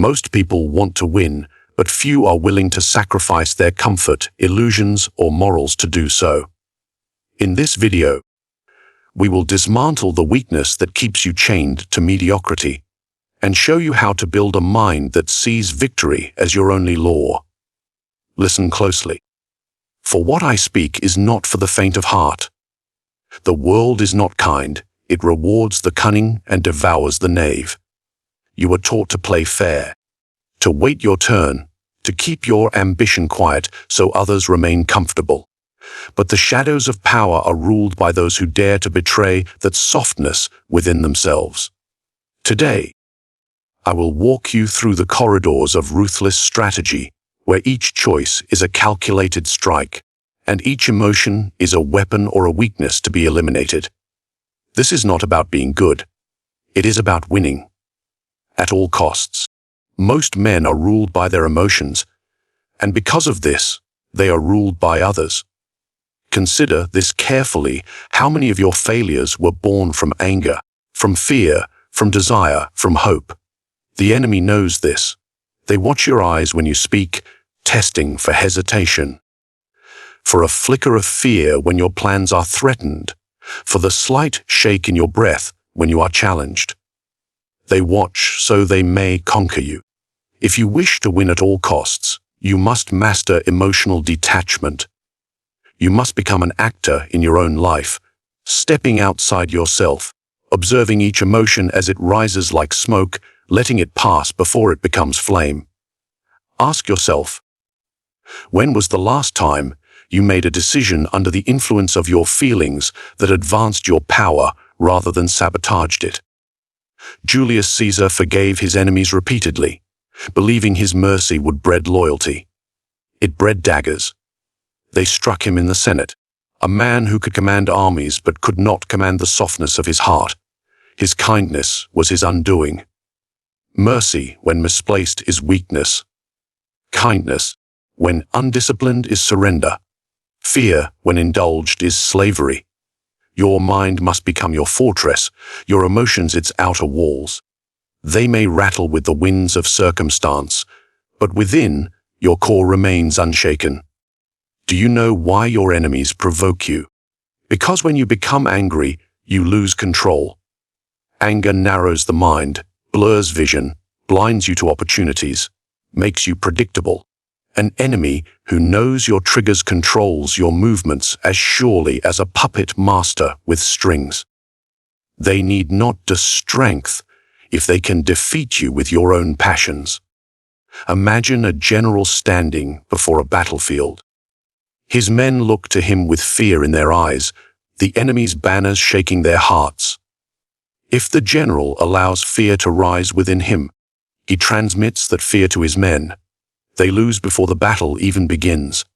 Most people want to win, but few are willing to sacrifice their comfort, illusions, or morals to do so. In this video, we will dismantle the weakness that keeps you chained to mediocrity and show you how to build a mind that sees victory as your only law. Listen closely. For what I speak is not for the faint of heart. The world is not kind. It rewards the cunning and devours the knave. You are taught to play fair, to wait your turn, to keep your ambition quiet so others remain comfortable. But the shadows of power are ruled by those who dare to betray that softness within themselves. Today, I will walk you through the corridors of ruthless strategy, where each choice is a calculated strike, and each emotion is a weapon or a weakness to be eliminated. This is not about being good. It is about winning. At all costs. Most men are ruled by their emotions, and because of this, they are ruled by others. Consider this carefully. How many of your failures were born from anger, from fear, from desire, from hope? The enemy knows this. They watch your eyes when you speak, testing for hesitation, for a flicker of fear when your plans are threatened, for the slight shake in your breath when you are challenged. They watch so they may conquer you. If you wish to win at all costs, you must master emotional detachment. You must become an actor in your own life, stepping outside yourself, observing each emotion as it rises like smoke, letting it pass before it becomes flame. Ask yourself, when was the last time you made a decision under the influence of your feelings that advanced your power rather than sabotaged it? Julius Caesar forgave his enemies repeatedly, believing his mercy would breed loyalty. It bred daggers. They struck him in the Senate, a man who could command armies but could not command the softness of his heart. His kindness was his undoing. Mercy, when misplaced, is weakness. Kindness, when undisciplined, is surrender. Fear, when indulged, is slavery. Your mind must become your fortress, your emotions its outer walls. They may rattle with the winds of circumstance, but within, your core remains unshaken. Do you know why your enemies provoke you? Because when you become angry, you lose control. Anger narrows the mind, blurs vision, blinds you to opportunities, makes you predictable. An enemy who knows your triggers controls your movements as surely as a puppet master with strings. They need not just strength if they can defeat you with your own passions. Imagine a general standing before a battlefield. His men look to him with fear in their eyes, the enemy's banners shaking their hearts. If the general allows fear to rise within him, he transmits that fear to his men. They lose before the battle even begins.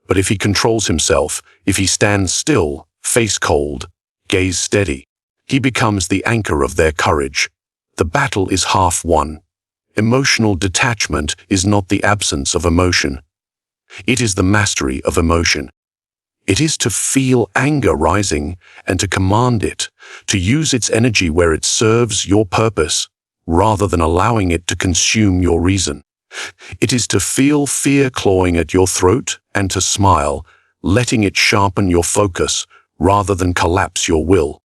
But if he controls himself, if he stands still, face cold, gaze steady, he becomes the anchor of their courage. The battle is half won. Emotional detachment is not the absence of emotion. It is the mastery of emotion. It is to feel anger rising and to command it, to use its energy where it serves your purpose, rather than allowing it to consume your reason. It is to feel fear clawing at your throat and to smile, letting it sharpen your focus rather than collapse your will.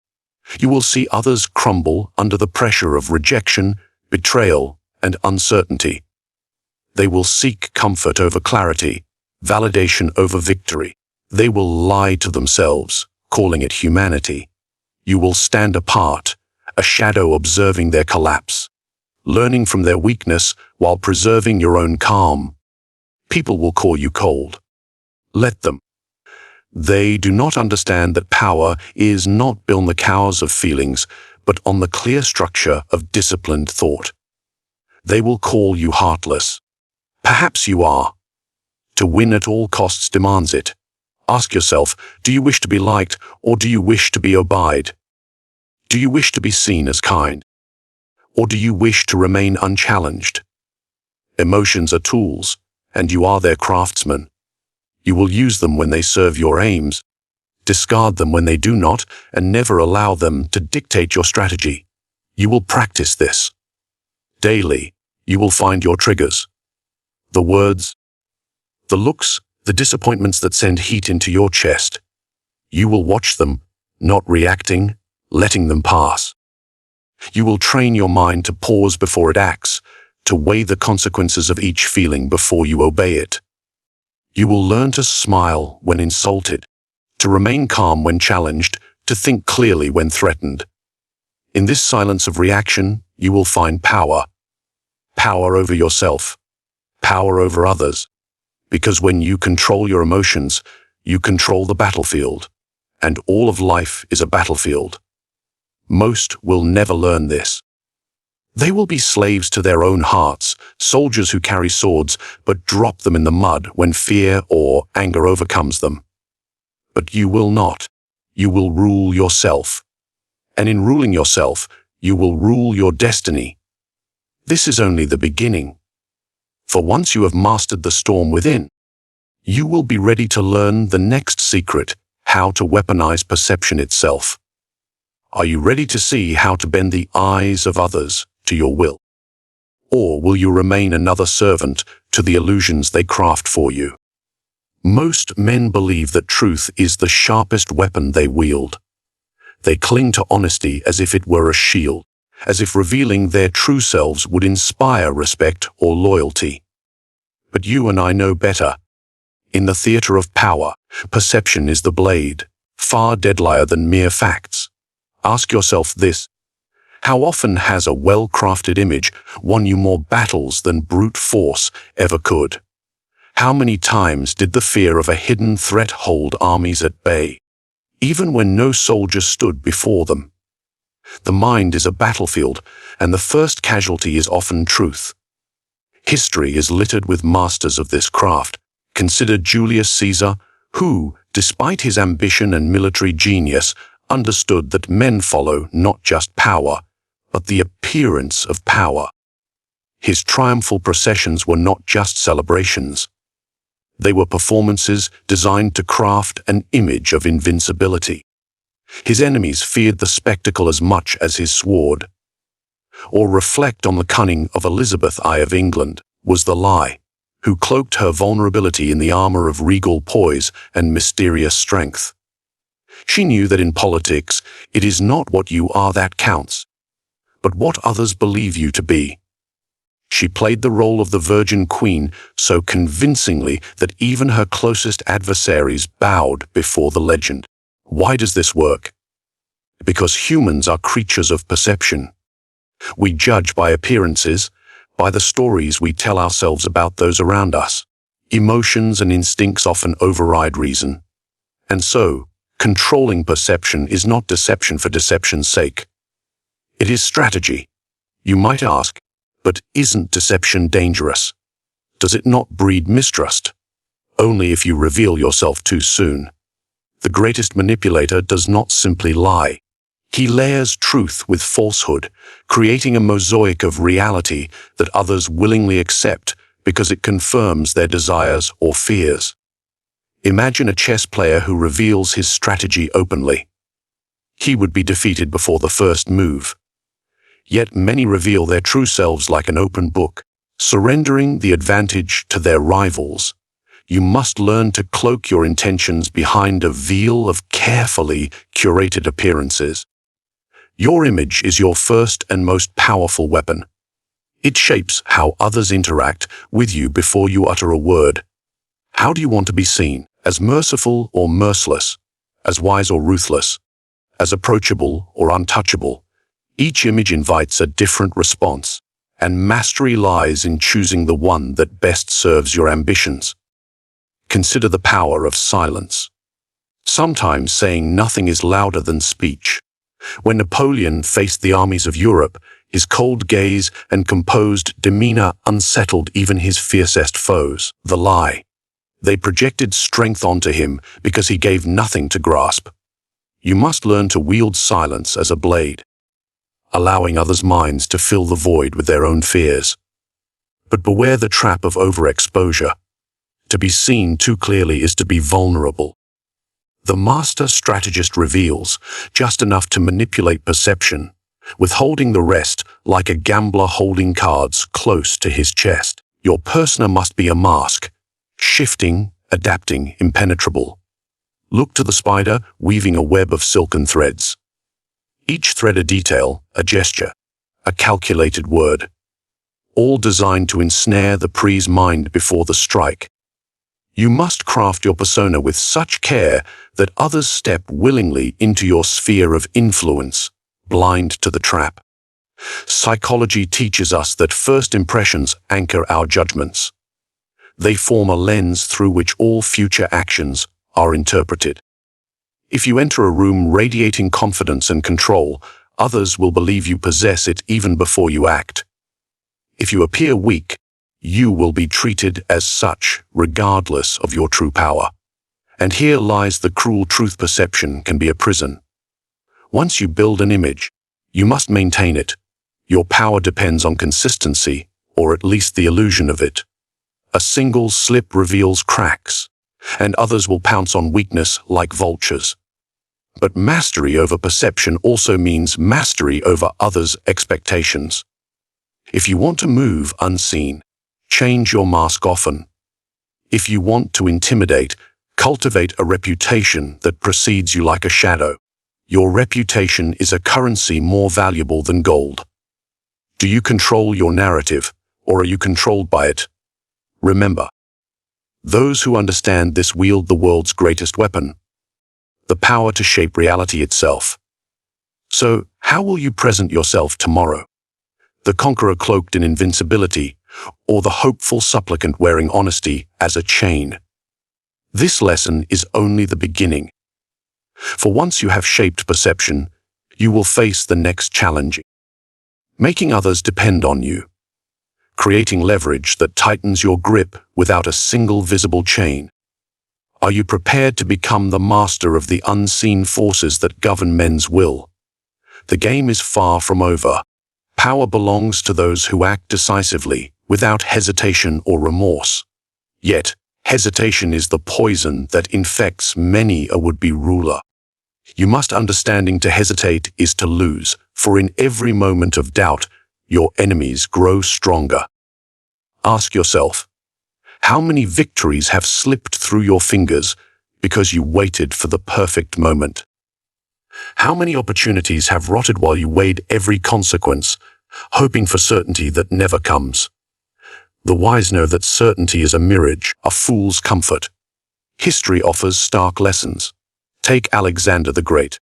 You will see others crumble under the pressure of rejection, betrayal, and uncertainty. They will seek comfort over clarity, validation over victory. They will lie to themselves, calling it humanity. You will stand apart, a shadow observing their collapse, learning from their weakness while preserving your own calm. People will call you cold. Let them. They do not understand that power is not built on the cows of feelings, but on the clear structure of disciplined thought. They will call you heartless. Perhaps you are. To win at all costs demands it. Ask yourself, do you wish to be liked or do you wish to be obeyed? Do you wish to be seen as kind? Or do you wish to remain unchallenged? Emotions are tools, and you are their craftsman. You will use them when they serve your aims, discard them when they do not, and never allow them to dictate your strategy. You will practice this. Daily, You will find your triggers. The words, the looks, the disappointments that send heat into your chest. You will watch them, not reacting, letting them pass. You will train your mind to pause before it acts, to weigh the consequences of each feeling before you obey it. You will learn to smile when insulted, to remain calm when challenged, to think clearly when threatened. In this silence of reaction, you will find power. Power over yourself, power over others. Because when you control your emotions, you control the battlefield. And all of life is a battlefield. Most will never learn this. They will be slaves to their own hearts, soldiers who carry swords but drop them in the mud when fear or anger overcomes them. But you will not. You will rule yourself. And in ruling yourself, you will rule your destiny. This is only the beginning. For once you have mastered the storm within, you will be ready to learn the next secret, how to weaponize perception itself. Are you ready to see how to bend the eyes of others to your will? Or will you remain another servant to the illusions they craft for you? Most men believe that truth is the sharpest weapon they wield. They cling to honesty as if it were a shield, as if revealing their true selves would inspire respect or loyalty. But you and I know better. In the theater of power, perception is the blade, far deadlier than mere facts. Ask yourself this: how often has a well-crafted image won you more battles than brute force ever could? How many times did the fear of a hidden threat hold armies at bay, even when no soldier stood before them? The mind is a battlefield, and the first casualty is often truth. History is littered with masters of this craft. Consider Julius Caesar, who, despite his ambition and military genius, understood that men follow not just power, but the appearance of power. His triumphal processions were not just celebrations. They were performances designed to craft an image of invincibility. His enemies feared the spectacle as much as his sword. Or reflect on the cunning of Elizabeth I of England, was the lie, who cloaked her vulnerability in the armor of regal poise and mysterious strength. She knew that in politics, it is not what you are that counts, but what others believe you to be. She played the role of the Virgin Queen so convincingly that even her closest adversaries bowed before the legend. Why does this work? Because humans are creatures of perception. We judge by appearances, by the stories we tell ourselves about those around us. Emotions and instincts often override reason. And so, controlling perception is not deception for deception's sake. It is strategy. You might ask, but isn't deception dangerous? Does it not breed mistrust? Only if you reveal yourself too soon. The greatest manipulator does not simply lie. He layers truth with falsehood, creating a mosaic of reality that others willingly accept because it confirms their desires or fears. Imagine a chess player who reveals his strategy openly. He would be defeated before the first move. Yet many reveal their true selves like an open book, surrendering the advantage to their rivals. You must learn to cloak your intentions behind a veil of carefully curated appearances. Your image is your first and most powerful weapon. It shapes how others interact with you before you utter a word. How do you want to be seen? As merciful or merciless? As wise or ruthless? As approachable or untouchable? Each image invites a different response, and mastery lies in choosing the one that best serves your ambitions. Consider the power of silence. Sometimes saying nothing is louder than speech. When Napoleon faced the armies of Europe, his cold gaze and composed demeanor unsettled even his fiercest foes. The lie. They projected strength onto him because he gave nothing to grasp. You must learn to wield silence as a blade, allowing others' minds to fill the void with their own fears. But beware the trap of overexposure. To be seen too clearly is to be vulnerable. The master strategist reveals just enough to manipulate perception, withholding the rest like a gambler holding cards close to his chest. Your persona must be a mask, shifting, adapting, impenetrable. Look to the spider weaving a web of silken threads. Each thread a detail, a gesture, a calculated word, all designed to ensnare the pre's mind before the strike. You must craft your persona with such care that others step willingly into your sphere of influence, blind to the trap. Psychology teaches us that first impressions anchor our judgments. They form a lens through which all future actions are interpreted. If you enter a room radiating confidence and control, others will believe you possess it even before you act. If you appear weak, you will be treated as such, regardless of your true power. And here lies the cruel truth: perception can be a prison. Once you build an image, you must maintain it. Your power depends on consistency, or at least the illusion of it. A single slip reveals cracks, and others will pounce on weakness like vultures. But mastery over perception also means mastery over others' expectations. If you want to move unseen, change your mask often. If you want to intimidate, cultivate a reputation that precedes you like a shadow. Your reputation is a currency more valuable than gold. Do you control your narrative, or are you controlled by it? Remember, those who understand this wield the world's greatest weapon, the power to shape reality itself. So, how will you present yourself tomorrow? The conqueror cloaked in invincibility, or the hopeful supplicant wearing honesty as a chain? This lesson is only the beginning. For once you have shaped perception, you will face the next challenge: making others depend on you, creating leverage that tightens your grip without a single visible chain. Are you prepared to become the master of the unseen forces that govern men's will? The game is far from over. Power belongs to those who act decisively, without hesitation or remorse. Yet, hesitation is the poison that infects many a would-be ruler. You must understanding to hesitate is to lose, for in every moment of doubt, your enemies grow stronger. Ask yourself, how many victories have slipped through your fingers because you waited for the perfect moment? How many opportunities have rotted while you weighed every consequence, hoping for certainty that never comes? The wise know that certainty is a mirage, a fool's comfort. History offers stark lessons. Take Alexander the Great.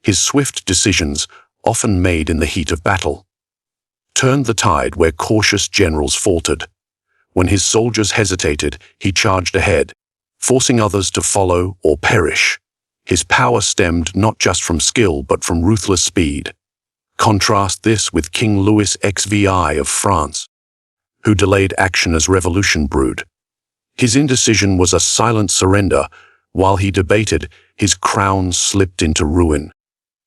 His swift decisions, often made in the heat of battle, turned the tide where cautious generals faltered. When his soldiers hesitated, he charged ahead, forcing others to follow or perish. His power stemmed not just from skill but from ruthless speed. Contrast this with King Louis XVI of France, who delayed action as revolution brewed. His indecision was a silent surrender. While he debated, his crown slipped into ruin.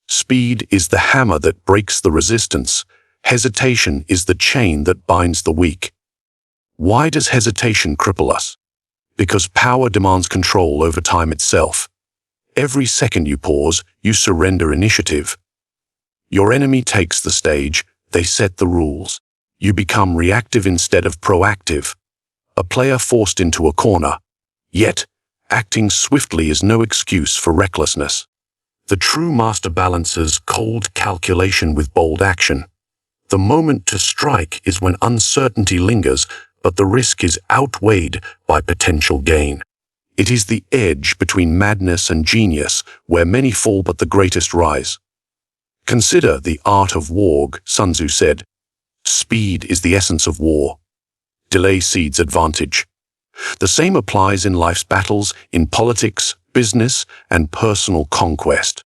Speed is the hammer that breaks the resistance. Hesitation is the chain that binds the weak. Why does hesitation cripple us? Because power demands control over time itself. Every second you pause, you surrender initiative. Your enemy takes the stage, they set the rules. You become reactive instead of proactive. A player forced into a corner. Yet, acting swiftly is no excuse for recklessness. The true master balances cold calculation with bold action. The moment to strike is when uncertainty lingers, but the risk is outweighed by potential gain. It is the edge between madness and genius where many fall but the greatest rise. Consider the art of war. Sun Tzu said, "Speed is the essence of war. Delay cedes advantage." The same applies in life's battles, in politics, business, and personal conquest.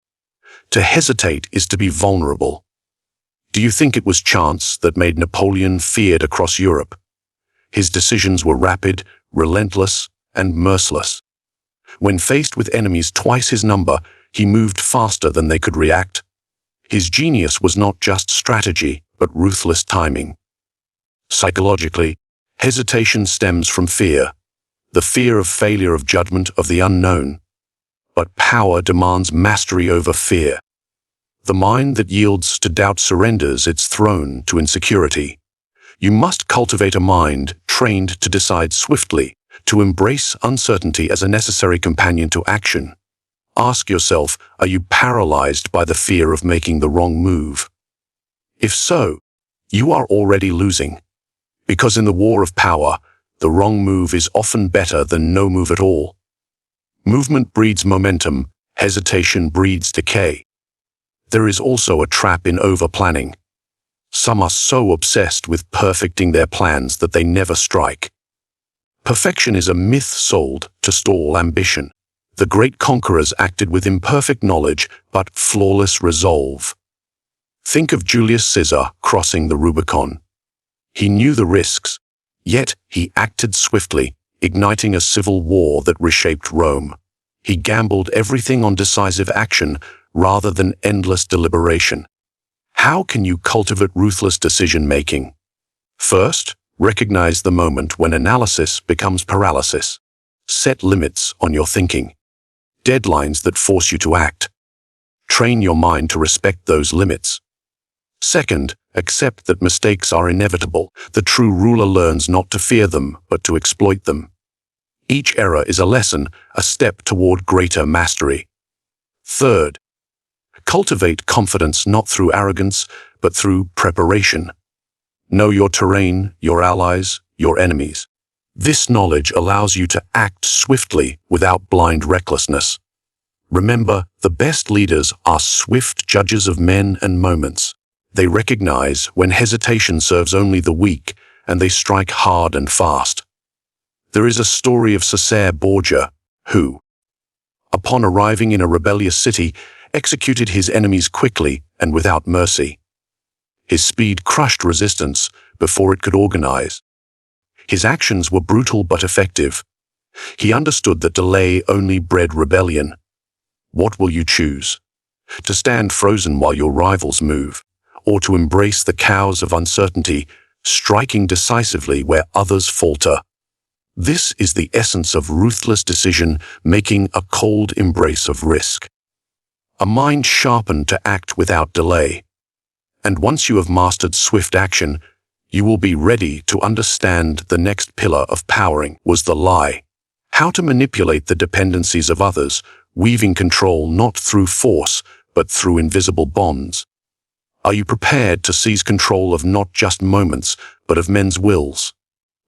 To hesitate is to be vulnerable. Do you think it was chance that made Napoleon feared across Europe? His decisions were rapid, relentless, and merciless. When faced with enemies twice his number, he moved faster than they could react. His genius was not just strategy, but ruthless timing. Psychologically, hesitation stems from fear, the fear of failure, of judgment, of the unknown. But power demands mastery over fear. The mind that yields to doubt surrenders its throne to insecurity. You must cultivate a mind trained to decide swiftly, to embrace uncertainty as a necessary companion to action. Ask yourself, are you paralyzed by the fear of making the wrong move? If so, you are already losing. Because in the war of power, the wrong move is often better than no move at all. Movement breeds momentum, hesitation breeds decay. There is also a trap in over-planning. Some are so obsessed with perfecting their plans that they never strike. Perfection is a myth sold to stall ambition. The great conquerors acted with imperfect knowledge but flawless resolve. Think of Julius Caesar crossing the Rubicon. He knew the risks, yet he acted swiftly, igniting a civil war that reshaped Rome. He gambled everything on decisive action rather than endless deliberation. How can you cultivate ruthless decision-making? First, recognize the moment when analysis becomes paralysis. Set limits on your thinking. Deadlines that force you to act. Train your mind to respect those limits. Second, accept that mistakes are inevitable. The true ruler learns not to fear them, but to exploit them. Each error is a lesson, a step toward greater mastery. Third, cultivate confidence not through arrogance, but through preparation. Know your terrain, your allies, your enemies. This knowledge allows you to act swiftly without blind recklessness. Remember, the best leaders are swift judges of men and moments. They recognize when hesitation serves only the weak, and they strike hard and fast. There is a story of Cesare Borgia, who, upon arriving in a rebellious city, executed his enemies quickly and without mercy. His speed crushed resistance before it could organize. His actions were brutal but effective. He understood that delay only bred rebellion. What will you choose? To stand frozen while your rivals move, or to embrace the chaos of uncertainty, striking decisively where others falter? This is the essence of ruthless decision, making a cold embrace of risk. A mind sharpened to act without delay. And once you have mastered swift action, you will be ready to understand the next pillar of powering was the lie. How to manipulate the dependencies of others, weaving control not through force, but through invisible bonds. Are you prepared to seize control of not just moments, but of men's wills?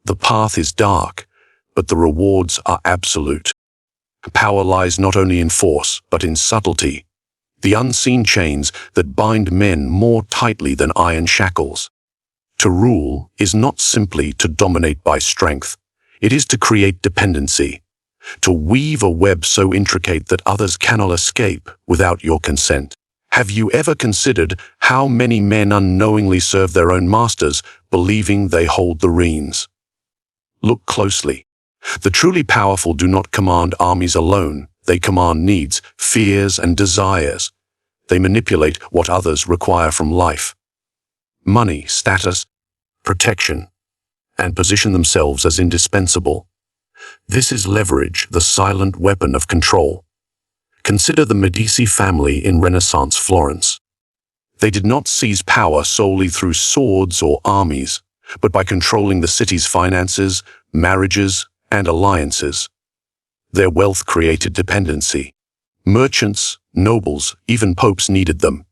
The path is dark, but the rewards are absolute. Power lies not only in force, but in subtlety, the unseen chains that bind men more tightly than iron shackles. To rule is not simply to dominate by strength. It is to create dependency, to weave a web so intricate that others cannot escape without your consent. Have you ever considered how many men unknowingly serve their own masters, believing they hold the reins? Look closely. The truly powerful do not command armies alone. They command needs, fears, and desires. They manipulate what others require from life. Money, status, protection, and position themselves as indispensable. This is leverage, the silent weapon of control. Consider the Medici family in Renaissance Florence. They did not seize power solely through swords or armies, but by controlling the city's finances, marriages, and alliances. Their wealth created dependency. Merchants, nobles, even popes needed them.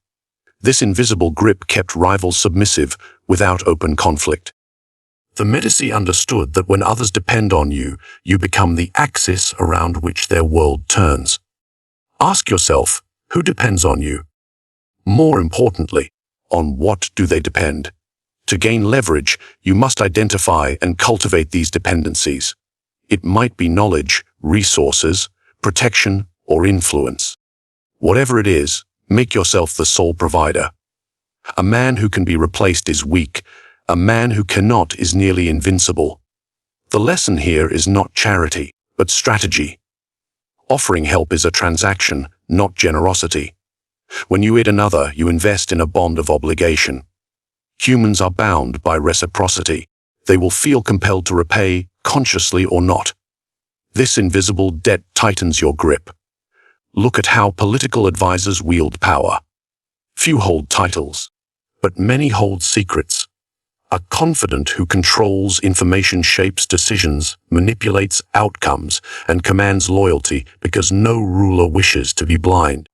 This invisible grip kept rivals submissive without open conflict. The Medici understood that when others depend on you, you become the axis around which their world turns. Ask yourself, who depends on you? More importantly, on what do they depend? To gain leverage, you must identify and cultivate these dependencies. It might be knowledge, resources, protection, or influence. Whatever it is, make yourself the sole provider. A man who can be replaced is weak. A man who cannot is nearly invincible. The lesson here is not charity, but strategy. Offering help is a transaction, not generosity. When you aid another, you invest in a bond of obligation. Humans are bound by reciprocity. They will feel compelled to repay, consciously or not. This invisible debt tightens your grip. Look at how political advisors wield power. Few hold titles, but many hold secrets. A confidant who controls information shapes decisions, manipulates outcomes, and commands loyalty because no ruler wishes to be blind.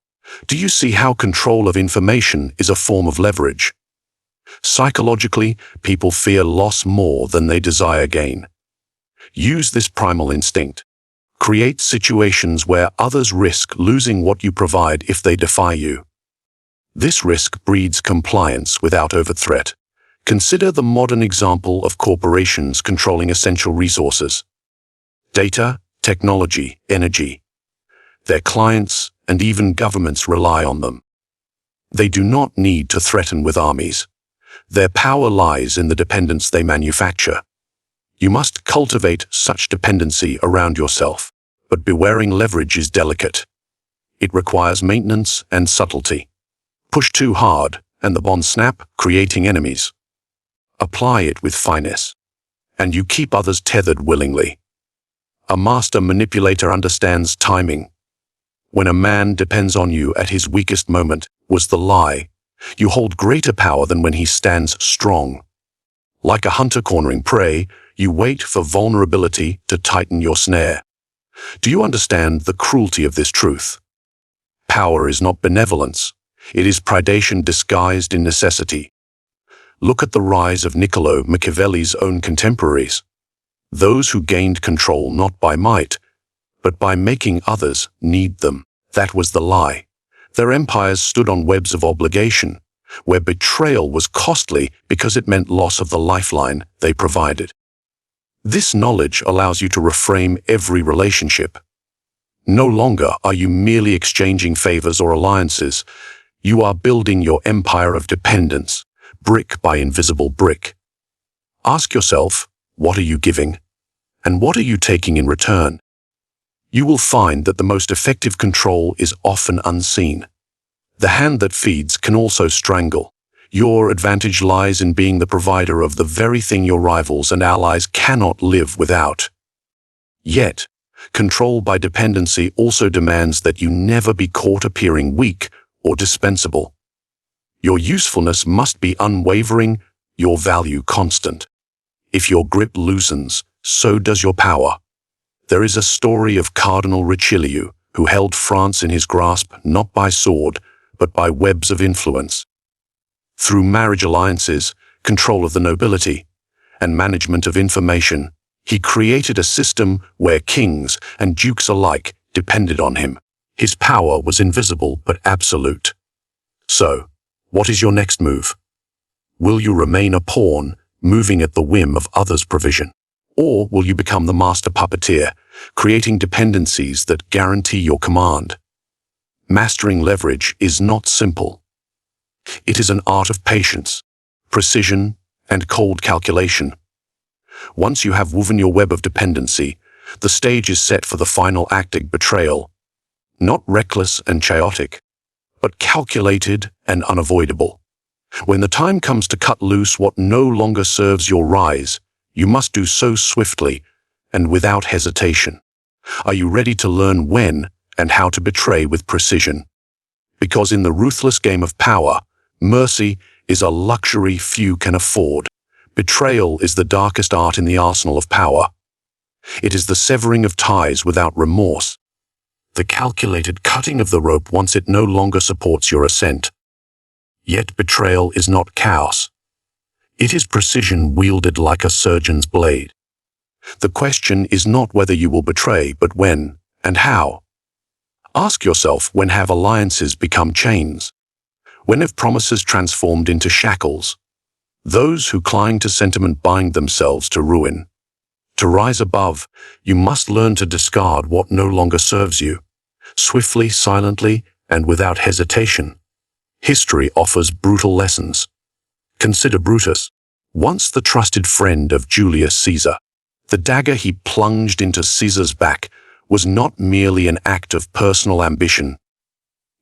Do you see how control of information is a form of leverage? Psychologically, people fear loss more than they desire gain. Use this primal instinct. Create situations where others risk losing what you provide if they defy you. This risk breeds compliance without overt threat. Consider the modern example of corporations controlling essential resources. Data, technology, energy. Their clients and even governments rely on them. They do not need to threaten with armies. Their power lies in the dependence they manufacture. You must cultivate such dependency around yourself, but bewaring leverage is delicate. It requires maintenance and subtlety. Push too hard, and the bonds snap, creating enemies. Apply it with finesse, and you keep others tethered willingly. A master manipulator understands timing. When a man depends on you at his weakest moment, was the lie, you hold greater power than when he stands strong. Like a hunter cornering prey, you wait for vulnerability to tighten your snare. Do you understand the cruelty of this truth? Power is not benevolence. It is predation disguised in necessity. Look at the rise of Niccolo Machiavelli's own contemporaries. Those who gained control not by might, but by making others need them. That was the lie. Their empires stood on webs of obligation, where betrayal was costly because it meant loss of the lifeline they provided. This knowledge allows you to reframe every relationship. No longer are you merely exchanging favors or alliances. You are building your empire of dependence, brick by invisible brick. Ask yourself, what are you giving? And what are you taking in return? You will find that the most effective control is often unseen. The hand that feeds can also strangle. Your advantage lies in being the provider of the very thing your rivals and allies cannot live without. Yet, control by dependency also demands that you never be caught appearing weak or dispensable. Your usefulness must be unwavering, your value constant. If your grip loosens, so does your power. There is a story of Cardinal Richelieu, who held France in his grasp not by sword, but by webs of influence. Through marriage alliances, control of the nobility, and management of information, he created a system where kings and dukes alike depended on him. His power was invisible but absolute. So, what is your next move? Will you remain a pawn, moving at the whim of others' provision? Or will you become the master puppeteer, creating dependencies that guarantee your command? Mastering leverage is not simple. It is an art of patience, precision, and cold calculation. Once you have woven your web of dependency, the stage is set for the final acting betrayal. Not reckless and chaotic, but calculated and unavoidable. When the time comes to cut loose what no longer serves your rise, you must do so swiftly and without hesitation. Are you ready to learn when and how to betray with precision? Because in the ruthless game of power, mercy is a luxury few can afford. Betrayal is the darkest art in the arsenal of power. It is the severing of ties without remorse, the calculated cutting of the rope once it no longer supports your ascent. Yet betrayal is not chaos. It is precision wielded like a surgeon's blade. The question is not whether you will betray, but when and how. Ask yourself, when have alliances become chains? When have promises transformed into shackles? Those who cling to sentiment bind themselves to ruin. To rise above, you must learn to discard what no longer serves you, swiftly, silently, and without hesitation. History offers brutal lessons. Consider Brutus, once the trusted friend of Julius Caesar. The dagger he plunged into Caesar's back was not merely an act of personal ambition.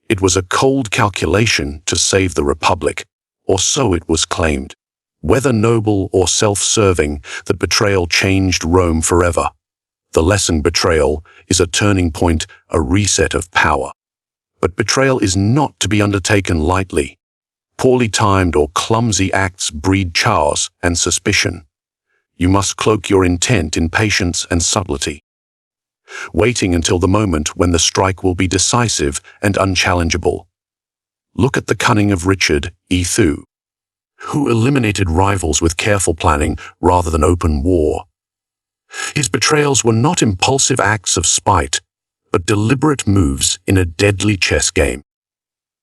It was a cold calculation to save the Republic, or so it was claimed. Whether noble or self-serving, the betrayal changed Rome forever. The lesson: betrayal is a turning point, a reset of power. But betrayal is not to be undertaken lightly. Poorly timed or clumsy acts breed chaos and suspicion. You must cloak your intent in patience and subtlety, waiting until the moment when the strike will be decisive and unchallengeable. Look at the cunning of Richard E. Thu, who eliminated rivals with careful planning rather than open war. His betrayals were not impulsive acts of spite, but deliberate moves in a deadly chess game.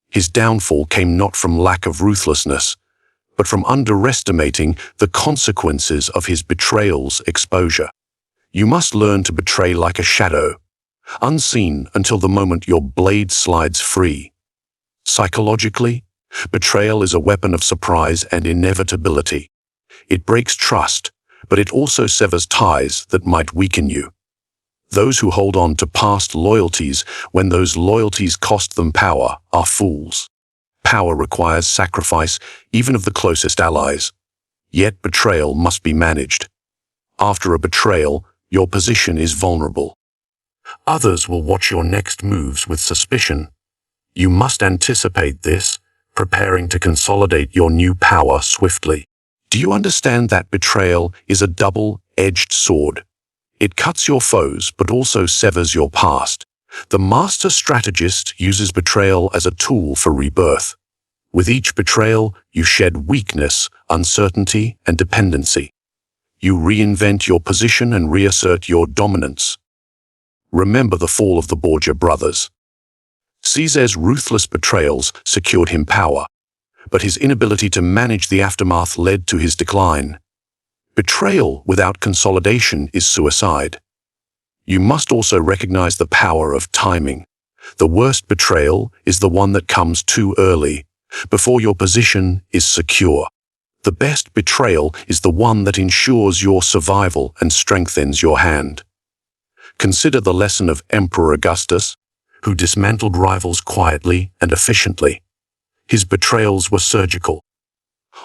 His downfall came not from lack of ruthlessness, but from underestimating the consequences of his betrayal's exposure. You must learn to betray like a shadow, unseen until the moment your blade slides free. Psychologically, betrayal is a weapon of surprise and inevitability. It breaks trust, but it also severs ties that might weaken you. Those who hold on to past loyalties when those loyalties cost them power are fools. Power requires sacrifice, even of the closest allies. Yet betrayal must be managed. After a betrayal, your position is vulnerable. Others will watch your next moves with suspicion. You must anticipate this, preparing to consolidate your new power swiftly. Do you understand that betrayal is a double-edged sword? It cuts your foes but also severs your past. The master strategist uses betrayal as a tool for rebirth. With each betrayal, you shed weakness, uncertainty, and dependency. You reinvent your position and reassert your dominance. Remember the fall of the Borgia brothers. Caesar's ruthless betrayals secured him power, but his inability to manage the aftermath led to his decline. Betrayal without consolidation is suicide. You must also recognize the power of timing. The worst betrayal is the one that comes too early, before your position is secure. The best betrayal is the one that ensures your survival and strengthens your hand. Consider the lesson of Emperor Augustus, who dismantled rivals quietly and efficiently. His betrayals were surgical,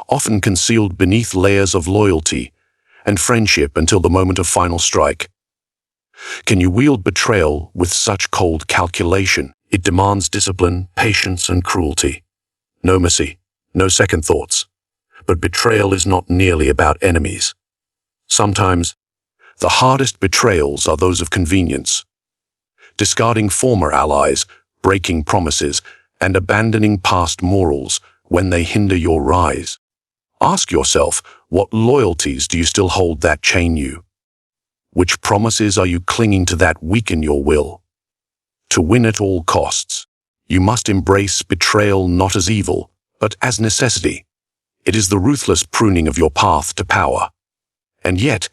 often concealed beneath layers of loyalty and friendship until the moment of final strike. Can you wield betrayal with such cold calculation? It demands discipline, patience, and cruelty. No mercy, no second thoughts. But betrayal is not nearly about enemies. Sometimes, the hardest betrayals are those of convenience. Discarding former allies, breaking promises, and abandoning past morals when they hinder your rise. Ask yourself, what loyalties do you still hold that chain you? Which promises are you clinging to that weaken your will? To win at all costs, you must embrace betrayal not as evil, but as necessity. It is the ruthless pruning of your path to power. And yet,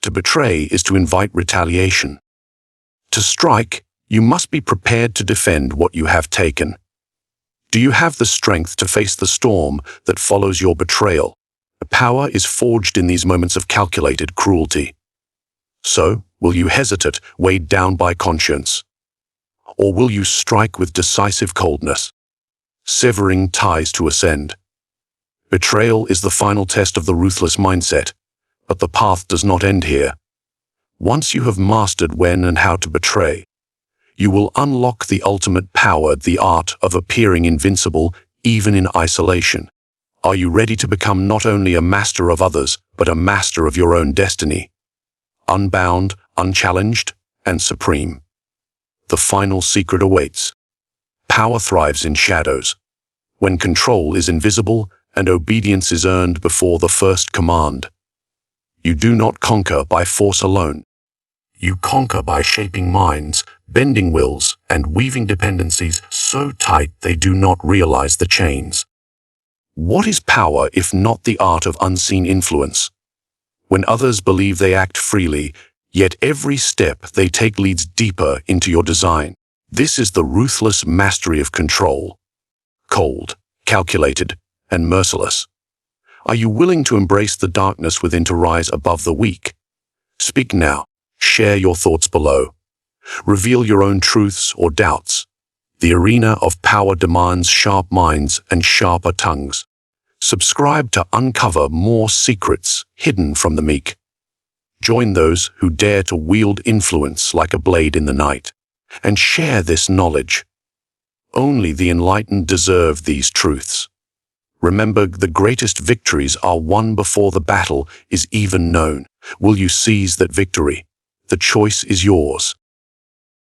to betray is to invite retaliation. To strike, you must be prepared to defend what you have taken. Do you have the strength to face the storm that follows your betrayal? Power is forged in these moments of calculated cruelty. So, will you hesitate, weighed down by conscience? Or will you strike with decisive coldness, severing ties to ascend? Betrayal is the final test of the ruthless mindset, but the path does not end here. Once you have mastered when and how to betray, you will unlock the ultimate power, the art of appearing invincible, even in isolation. Are you ready to become not only a master of others, but a master of your own destiny? Unbound, unchallenged, and supreme. The final secret awaits. Power thrives in shadows. When control is invisible and obedience is earned before the first command. You do not conquer by force alone. You conquer by shaping minds, bending wills, and weaving dependencies so tight they do not realize the chains. What is power if not the art of unseen influence? When others believe they act freely, yet every step they take leads deeper into your design. This is the ruthless mastery of control. Cold, calculated, and merciless. Are you willing to embrace the darkness within to rise above the weak? Speak now. Share your thoughts below. Reveal your own truths or doubts. The arena of power demands sharp minds and sharper tongues. Subscribe to uncover more secrets hidden from the meek. Join those who dare to wield influence like a blade in the night, and share this knowledge. Only the enlightened deserve these truths. Remember, the greatest victories are won before the battle is even known. Will you seize that victory? The choice is yours.